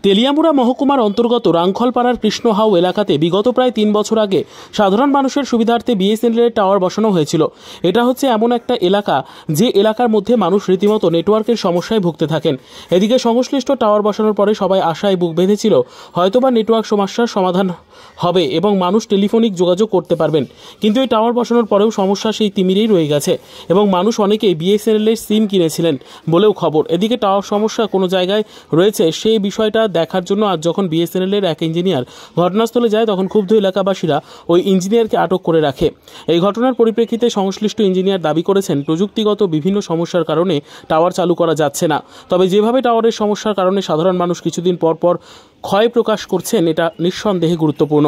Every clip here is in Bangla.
তেলিয়ামুড়া মহকুমার অন্তর্গত রাংখলপাড়ার কৃষ্ণহাউ এলাকাতে বিগত প্রায় ৩ বছর আগে সাধারণ মানুষের সুবিধার্থে বিএসএনএল টাওয়ার বসানো হয়েছিল। এটা হচ্ছে এমন একটা এলাকা যে এলাকার মধ্যে মানুষ রীতিমতো নেটওয়ার্কের সমস্যায় ভুগতে থাকেন। এদিকে সংশ্লিষ্ট টাওয়ার বসানোর পরে সবাই আশায় বুক বেঁধেছিল হয়তোবা নেটওয়ার্ক সমস্যার সমাধান হবে এবং মানুষ টেলিফোনিক যোগাযোগ করতে পারবেন, কিন্তু এই টাওয়ার বসানোর পরেও সমস্যা সেই তিমিরেই রয়ে গেছে এবং মানুষ অনেকেই বিএসএনএল এর সিম কিনেছিলেন বলেও খবর। এদিকে টাওয়ার সমস্যা কোনো জায়গায় রয়েছে সেই বিষয়টা দেখার জন্য আজ যখন বিএসএনএল এর এক ইঞ্জিনিয়ার ঘটনাস্থলে যায় তখন ক্ষুব্ধ এলাকাবাসীরা ওই ইঞ্জিনিয়ারকে আটক করে রাখে। এই ঘটনার পরিপ্রেক্ষিতে সংশ্লিষ্ট ইঞ্জিনিয়ার দাবি করেছেন প্রযুক্তিগত বিভিন্ন সমস্যার কারণে টাওয়ার চালু করা যাচ্ছে না। তবে যেভাবে টাওয়ারের সমস্যার কারণে সাধারণ মানুষ কিছুদিন পর পর ক্ষয় প্রকাশ করছেন এটা নিঃসন্দেহে গুরুত্বপূর্ণ।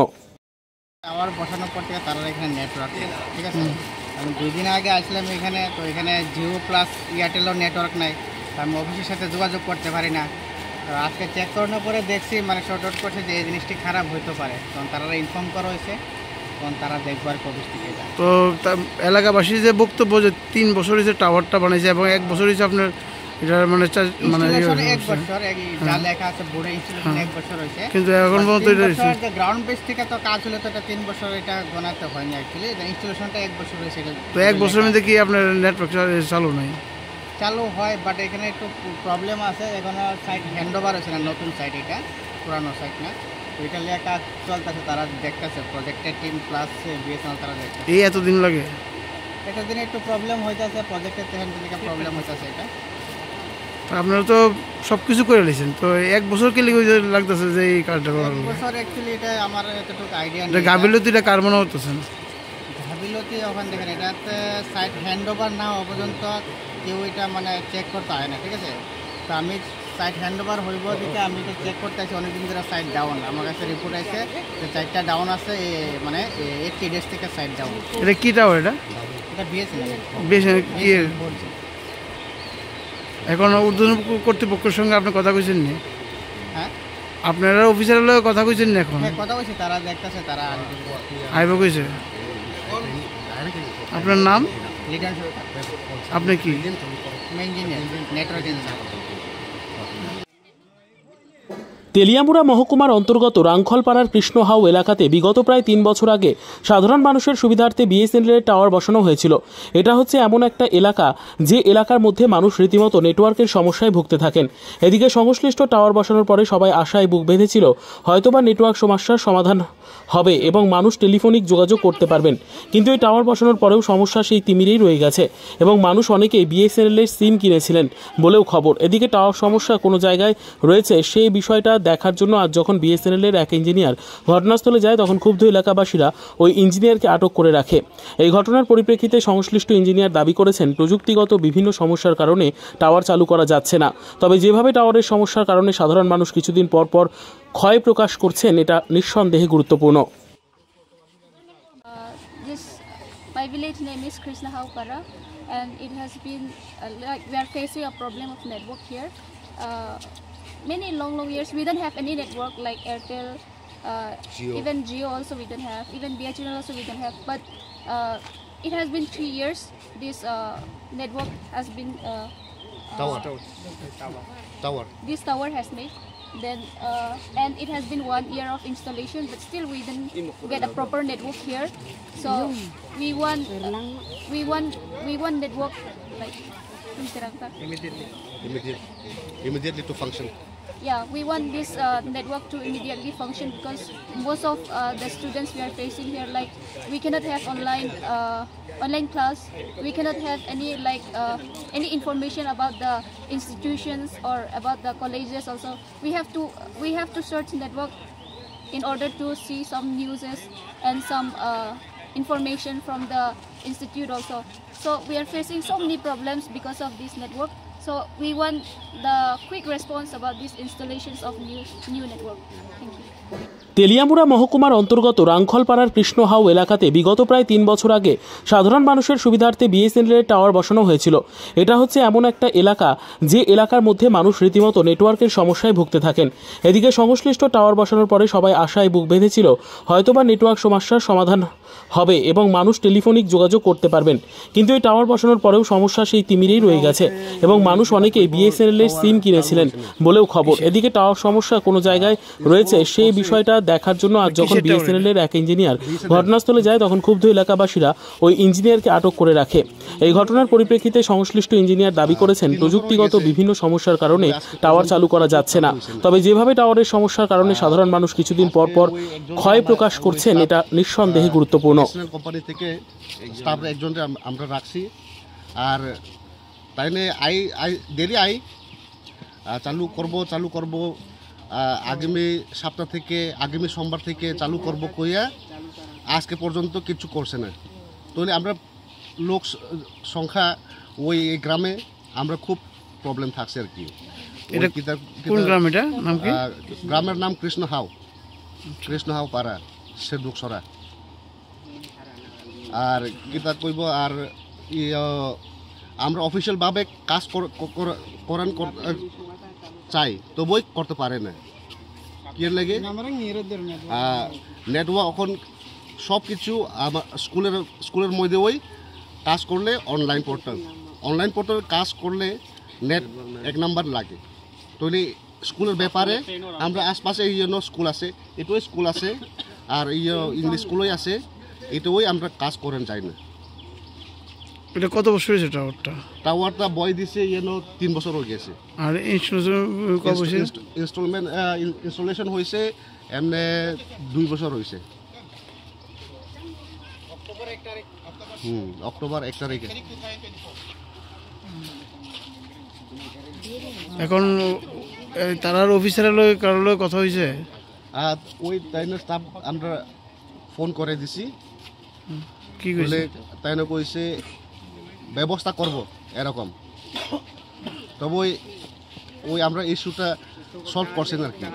টাওয়ার বসানোর পর থেকে তারা এখানে নেটওয়ার্ক ঠিক আছে। আমি 2 দিন আগে আসলাম এখানে, তো এখানে জিও প্লাস এয়ারটেলও নেটওয়ার্ক নাই, আমি অফিসের সাথে যোগাযোগ করতে পারি না। আজকে চেক করানোর পরে দেখছি মানে শর্ট আউট করছে যে এই জিনিসটি খারাপ হইতে পারে, তখন তারা ইনফর্ম করা হয়েছে, তখন তারা দেখবার অফিস থেকে যায়। তো এলাকাবাসী যে বক্তব্য যে 3 বছর হয়েছে টাওয়ারটা বানাইছে এবং 1 বছর হয়েছে আপনার এটা মানে 1 বছর যা লেখা আছে বোর্ডে ইনস্টলেশন 1 বছর হয়েছে, কিন্তু এখন পর্যন্ত এটা গ্রাউন্ড বেস থেকে তো কাজ হলে তো এটা 3 বছর এটা গণাতে হয়নি অ্যাকচুয়ালি, ইনস্টলেশনটা 1 বছর হয়েছে। তো 1 বছরের মধ্যে কি আপনার নেটওয়ার্ক চালু নাই? চালু হয়, বাট এখানে একটু প্রবলেম আছে, এখন সাইট হ্যান্ডওভার হয়েছে না, নতুন সাইট, এটা পুরানো সাইট না, তো এটা নিয়ে কাজ চলতেছে, তারা দেখতেছে প্রজেক্টের টিম প্লাস বিএসএনএল তারা দেখতেছে। এই এতদিন লাগে? এতদিনে একটু প্রবলেম হইতেছে, প্রজেক্টের থেকে প্রবলেম হইতেছে। এটা আপনারা তো সব কিছু করে নিয়েছেন, তো 1 বছর কি লাগতেছে যে এই কাজটা করার? 1 বছর অ্যাকচুয়ালি এটা আমার এতটুকু আইডিয়া নেই। গাফিলতিটা কার মনে হতেছে? গাফিলতি ওখান দেখেন, এটাতে সাইট হ্যান্ডওভার না হওয়া পর্যন্ত কেউ এটা মানে চেক করতে হয় না, ঠিক আছে। তো আমি সাইট হ্যান্ডওভার হইব দিকে আমি এটা চেক করতে আসি, অনেকদিন ধরে সাইট ডাউন, আমার কাছে রিপোর্ট আছে যে 4টা ডাউন আছে, মানে 80 ডেজ থেকে সাইট ডাউন। এটা কি টাওয়ার? এটা বিএসএনএল কি এখন ঊর্ধ্বতন কর্তৃপক্ষের সঙ্গে আপনি কথা কইছেন নি? হ্যাঁ, আপনারা অফিসারের লগে কথা কইছেন না? এখন কথা কইছি, তারা দেখতেছে, তারা আইব কইছে। আপনার নাম? লিডার। আপনি কি ইঞ্জিনিয়ার, নেটওয়ার্ক ইঞ্জিনিয়ার। তেলিয়ামুড়া মহকুমার অন্তর্গত রাংখলপাড়ার কৃষ্ণহাউ এলাকাতে বিগত প্রায় ৩ বছর আগে সাধারণ মানুষের সুবিধার্থে বিএসএনএল টাওয়ার বসানো হয়েছিল। এটা হচ্ছে এমন একটা এলাকা যে এলাকার মধ্যে মানুষ রীতিমতো নেটওয়ার্কের সমস্যায় ভুগতে থাকেন। এদিকে সংশ্লিষ্ট টাওয়ার বসানোর পরে সবাই আশায় বুক বেঁধেছিল হয়তোবা নেটওয়ার্ক সমস্যার সমাধান হবে এবং মানুষ টেলিফোনিক যোগাযোগ করতে পারবেন, কিন্তু এই টাওয়ার বসানোর পরেও সমস্যা সেই তিমিরেই রয়ে গেছে এবং মানুষ অনেকেই বিএসএনএল এর সিম কিনেছিলেন বলেও খবর। এদিকে টাওয়ার সমস্যা কোনো জায়গায় রয়েছে সেই বিষয়টা দেখার জন্য আজ যখন বিএসএনএল এর এক ইঞ্জিনিয়ার ঘটনাস্থলে যায় তখন ক্ষুব্ধ এলাকাবাসীরা ওই ইঞ্জিনিয়ারকে আটক করে রাখে। এই ঘটনার পরিপ্রেক্ষিতে সংশ্লিষ্ট ইঞ্জিনিয়ার দাবি করেছেন প্রযুক্তিগত বিভিন্ন সমস্যার কারণে টাওয়ার চালু করা যাচ্ছে না। তবে যেভাবে টাওয়ারের সমস্যার কারণে সাধারণ মানুষ কিছুদিন পর পর ক্ষয় প্রকাশ করছেন এটা নিঃসন্দেহে গুরুত্বপূর্ণ। My village name is Krishnahau Para, and it has been like we are facing a problem of network here. Many long years we don't have any network like Airtel, even Jio also we don't have, even BHNL also we don't have. But it has been 3 years. This network has been tower. This tower has made. Then and it has been 1 year of installation, but still we didn't get a proper network here. So we want network like immediately to function. Yeah, we want this network to immediately function because most of the students we are facing here, like we cannot have online class, we cannot have any information about the institutions or about the colleges. Also we have to search network in order to see some news and some information from the institute also. So we are facing so many problems because of this network. So we want the quick response about these installations of new network. Thank you. Teliamura মহকুমার অন্তর্গত রাংখলপাড়ার কৃষ্ণহাউ এলাকাতে বিগত প্রায় ৩ বছর আগে সাধারণ মানুষের সুবিধার্থে বিএসএনএল টাওয়ার বসানো হয়েছিল। এটা হচ্ছে এমন একটা এলাকা যে এলাকার মধ্যে মানুষ রীতিমতো নেটওয়ার্কের সমস্যায় ভুগতে থাকেন। এদিকে সংশ্লিষ্ট টাওয়ার বসানোর পরে সবাই আশায় বুক বেঁধেছিল হয়তোবা নেটওয়ার্ক সমস্যার সমাধান হবে এবং মানুষ টেলিফোনিক যোগাযোগ করতে পারবেন, কিন্তু এই টাওয়ার বসানোর পরেও সমস্যা সেই তিমিরেই রয়ে গেছে এবং মানুষ অনেকেই বিএসএনএল এর সিম কিনেছিলেন বলেও খবর। এদিকে টাওয়ার সমস্যা কোনো জায়গায় রয়েছে সেই বিষয়টা দেখার জন্য আজ যখন বিএসএনএল এর এক ইঞ্জিনিয়ার ঘটনাস্থলে যায় তখন ক্ষুব্ধ এলাকাবাসীরা ওই ইঞ্জিনিয়ারকে আটক করে রাখে। এই ঘটনার পরিপ্রেক্ষিতে সংশ্লিষ্ট ইঞ্জিনিয়ার দাবি করেছেন প্রযুক্তিগত বিভিন্ন সমস্যার কারণে টাওয়ার চালু করা যাচ্ছে না। তবে যেভাবে টাওয়ারের সমস্যার কারণে সাধারণ মানুষ কিছুদিন পর পর ক্ষয় প্রকাশ করছেন এটা নিঃসন্দেহে গুরুত্বপূর্ণ। কোম্পানি থেকে স্টাফ একজনকে আমরা রাখছি আর তাই দেরি চালু করব আগামী সপ্তাহ থেকে আগামী সোমবার থেকে চালু করব কইয়া আজকে পর্যন্ত কিছু করছে না। তাহলে আমরা লোক সংখ্যা ওই গ্রামে আমরা খুব প্রবলেম থাকছে আর কি। এটা কোন গ্রাম, এটা নাম কি? গ্রামের নাম কৃষ্ণ হাও পাড়া সেদুকসরা। আর কিতা কইব আর আমরা অফিসিয়াল ভাবে কাজ করান চাই তবুই করতে পারে না। কি লাগে নেটওয়ার্ক এখন সব কিছু আমার স্কুলের মধ্যে ওই কাজ করলে অনলাইন পোর্টাল কাজ করলে নেট এক নাম্বার লাগে। তাহলে স্কুলের ব্যাপারে আমরা আশপাশে এই জন্য স্কুল আছে, এটাই স্কুল আছে আর ইংলিশ স্কুলই আছে, এটাই আমরা কাজ করেন যাই না। এটা কত বছর হয়েছে টাওয়ারটা বয় দিছে 3 বছর হয়ে গেছে। আর ইনস্টলেশন হয়েছে এমনি 2 বছর হয়েছে। অক্টোবর 1 তারিখে। এখন তারার অফিসারের কারোর কথা হয়েছে? আর ওই তাইনের স্টাফ আমরা ফোন করে দিছি, কি কইছে? তাইনে কইছে ব্যবস্থা করব এরকম। তবে ওই আমরা ইস্যুটা সলভ করছেন আর কি।